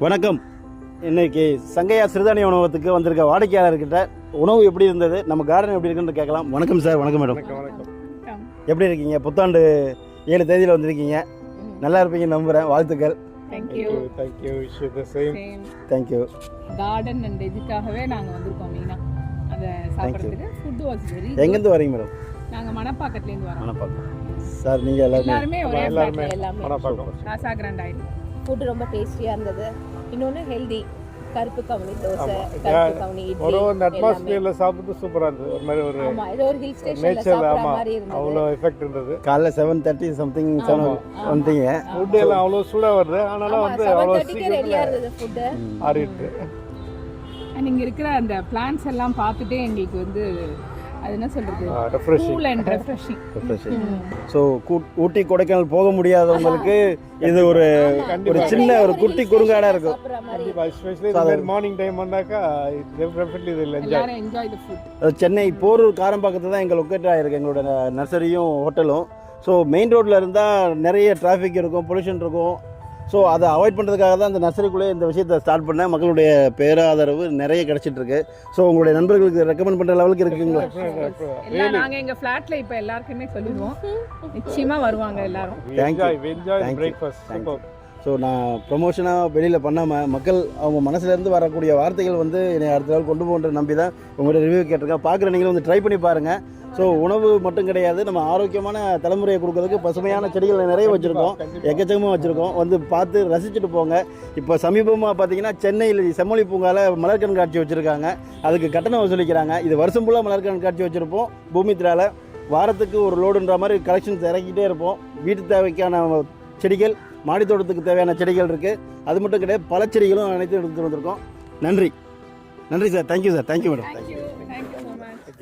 வணக்கம். இன்னைக்கு சங்கையா சிறுதானிய உணவகத்துக்கு வந்திருக்க வாடிக்கையாளர்கிட்ட உணவு எப்படி இருந்தது, நம்ம கார்டன் எப்படி இருக்குன்னு கேட்கலாம். வணக்கம் சார். வணக்கம் மேடம். எப்படி இருக்கீங்க? புத்தாண்டு 7 தேதியில் வந்திருக்கீங்க. நல்லா இருப்பீங்க நம்புகிறேன். வாழ்த்துக்கள். தேங்க்யூ. கார்டன் அண்ட் இதுக்காகவே நாங்கள் வந்திருக்கோம். மெயினாக அதை சாப்பிட்றதுக்கு ஃபுட் வாஸ் வெரி. எங்கேருந்து வரீங்க மேடம்? நாங்கள் மணப்பாக்கத்துலேருந்து வரோம். மணப்பாக்கம். சார் நீங்கள் எல்லாருமே ஒரே எல்லாருமே மணப்பாக்கம் ராசா கிராண்ட் ஆயில். ஃபுட் ரொம்ப டேஸ்டியாக இருந்தது. இன்னொன்று ஹெல்தி. கருப்பு கவுனி தோசை, கருப்பு கவுனி இட்லி, ஒரு அட்மாஸ்பியர்ல சாப்பிட்டு சூப்பரா இருந்தது. ஒரு மாதிரி ஒரு ஆமா, இது ஒரு ஹில் ஸ்டேஷன்ல நேச்சர்ல சாப்பிடுற ஆமா மாதிரி இருந்தது. அவ்வளோ எஃபெக்ட் இருந்தது. காலைல 7:30 சம்திங் வந்துட்டீங்க. ஃபுட் எல்லாம் அவ்வளோ சூடா வருது. ஆனாலும் வந்து அவ்வளோ 7:30 ரெடியா இருந்தது ஃபுட். ஆறிட்டு. அண்ட் இங்கே இருக்கிற அந்த பிளான்ஸ் எல்லாம் பார்த்துட்டே எங்களுக்கு வந்து அது என்ன சொல்றது, refreshing cool and refreshing. So Ooty Kodaikanal போக முடியாதவங்களுக்கு இது ஒரு சின்ன ஒரு குட்டி குறுங்காடாக இருக்கும். சாப்பிடுற மாதிரி. கண்டிப்பா எஸ்பெஷலி இந்த மார்னிங் டைம் வந்தாக்கா டெஃபினெட்லி இது என்ஜாய் தி ஃபுட். அது சென்னை போரூர் காரம்பாக்கத்தில் தான் எங்கள் லொக்கேட் ஆகிருக்கு எங்களோட நர்சரியும் ஹோட்டலும். ஸோ மெயின் ரோட்டில் இருந்தால் நிறைய டிராஃபிக் இருக்கும், பொல்யூஷன் இருக்கும். ஸோ அதை அவாய்ட் பண்ணுறதுக்காக தான் இந்த நர்சரிக்குள்ளே இந்த விஷயத்தை ஸ்டார்ட் பண்ணேன். மக்களுடைய பேராதரவு நிறைய கிடச்சிட்டு இருக்கு. ஸோ உங்களுடைய நண்பர்களுக்கு ரெக்கமெண்ட் பண்ணுற லெவலுக்கு இருக்குங்களா? நாங்கள் எங்கள் ஃப்ளாட்டில் இப்போ எல்லாருக்குமே சொல்லிடுவோம், நிச்சயமாக வருவாங்க எல்லாரும். ஸோ நான் ப்ரொமோஷனாக வெளியில் பண்ணாமல் மக்கள் அவங்க மனசுலேருந்து வரக்கூடிய வார்த்தைகள் வந்து என்னை அடுத்த நாள் கொண்டு போன்ற நம்பி தான் உங்கள்கிட்ட ரிவ்யூ கேட்டிருக்கேன். பார்க்குற நீங்களும் வந்து ட்ரை பண்ணி பாருங்கள். ஸோ உணவு மட்டும் கிடையாது, நம்ம ஆரோக்கியமான தலைமுறையை கொடுக்கறதுக்கு பசுமையான செடிகள் நிறைய வச்சுருக்கோம், எக்கச்சக்கமாக வச்சுருக்கோம். வந்து பார்த்து ரசிச்சுட்டு போங்க. இப்போ சமீபமாக பார்த்தீங்கன்னா சென்னையில் செம்மொழி பூங்காவில் மலர் கண்காட்சி வச்சுருக்காங்க. அதுக்கு கட்டணம் வசூலிக்கிறாங்க. இது வருஷம் ஃபுல்லாக மலர் கண்காட்சி வச்சுருப்போம். பூமித்ராவில் வாரத்துக்கு ஒரு லோடுன்ற மாதிரி கலெக்ஷன்ஸ் இறக்கிட்டே இருப்போம். வீட்டு தேவைக்கான செடிகள், மாடித்தோட்டத்துக்கு தேவையான செடிகள் இருக்குது. அது மட்டும் கிடையாது, பல செடிகளும் அனைத்தும் எடுத்துகிட்டு வந்திருக்கோம். நன்றி sir. Thank you sir. Thank you madam.